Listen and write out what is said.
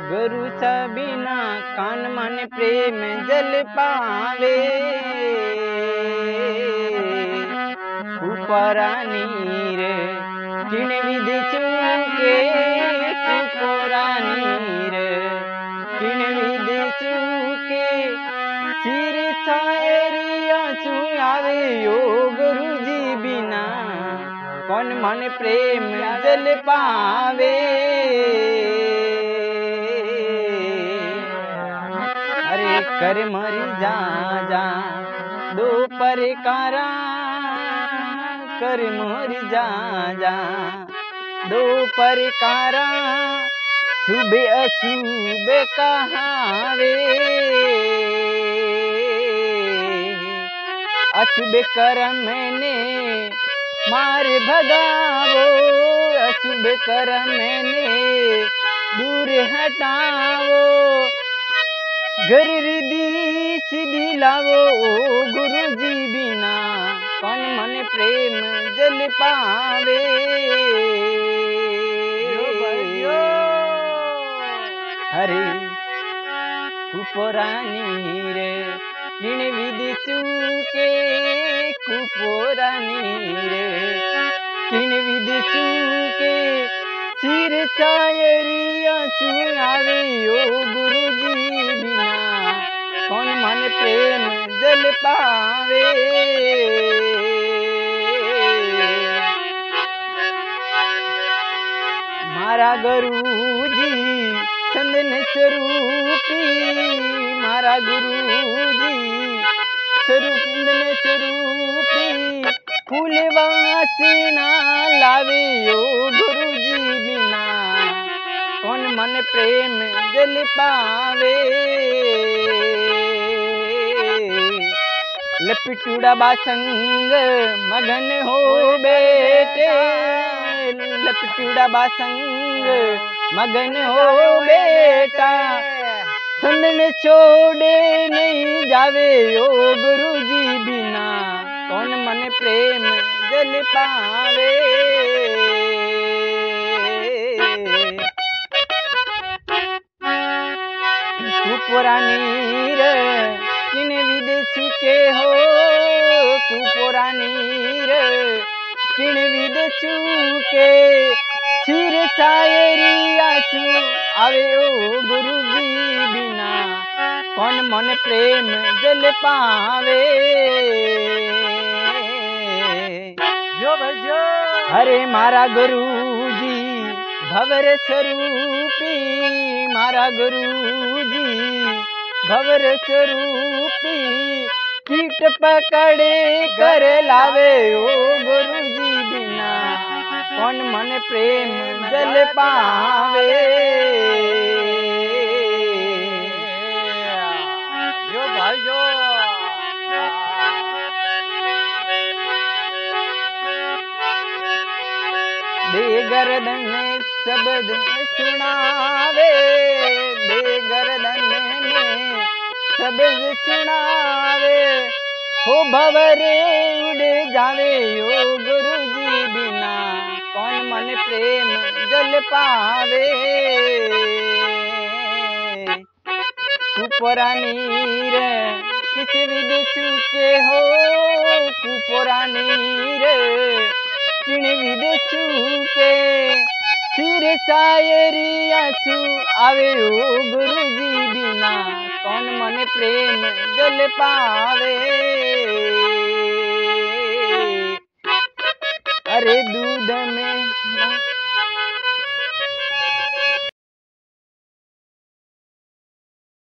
गुरु सा बिना कान मन प्रेम जल पावे। कुपरा नीर किण विधि चूके, कुपरा नीर किण विधि चूके। सिर सायरिया चू आवे यो गुरु जी बिना कौन मन प्रेम जल पावे। अरे कर मरी जा जा दो परकारा, कर मरी जा जा दो परकारा। शुभ अशुभ कहावे, अशुभ कर्म ने मार भगावो, अशुभ कर्म ने दूर हटावो। घर रिद्धि सिद्धि लावो गुरु जी बिना कौन मन प्रेम जल पावे। हरे कुपोरा नीर किण विधि चूके, कुपोरा नीर किण विधि चूके। सिर सायरिया चू आवे ओ गुरु जी बिना कौन मन प्रेम जल पावे। मारा गुरु जी चंदन स्वरूपी, मारा गुरु जी चंदन स्वरूपी। फूल वासना लावे ओ गुरु जी बिना कौन मन प्रेम जल पावे। लपटूड़ा बासंग मगन हो बेटे, लपटूड़ा बासंग मगन हो बेटा। संदन छोड़े नहीं जावे ओ गुरु जी बिना कौन मन प्रेम जल पावे। कुपोरा नीर किण विधि चूके हो, कुपोरा नीर किण विधि चूके। सिर सायरिया चू आवे ओ गुरु जी बिना कौन मन प्रेम जल पावे। हरे मारा गुरु जी भवर स्वरूपी, मारा गुरु जी भवर स्वरूपी। कीट पकड़े कर लावे ओ गुरु जी बिना कौन मन प्रेम जल पावे। यो भाई जो दे गर्दन शब्द सुनावे, दे गर्दन में शब्द सुनावे। हो भवरे उड़ जावे ओ गुरु जी बिना कौन मन प्रेम जल पावे। कुपोरा नीर किस विधि चूके हो, कुपोरा नीर किण विधि चूके। सिर सायरिया चू आवे ओ गुरु जी बिना कौन मन प्रेम जल पावे। अरे दूध में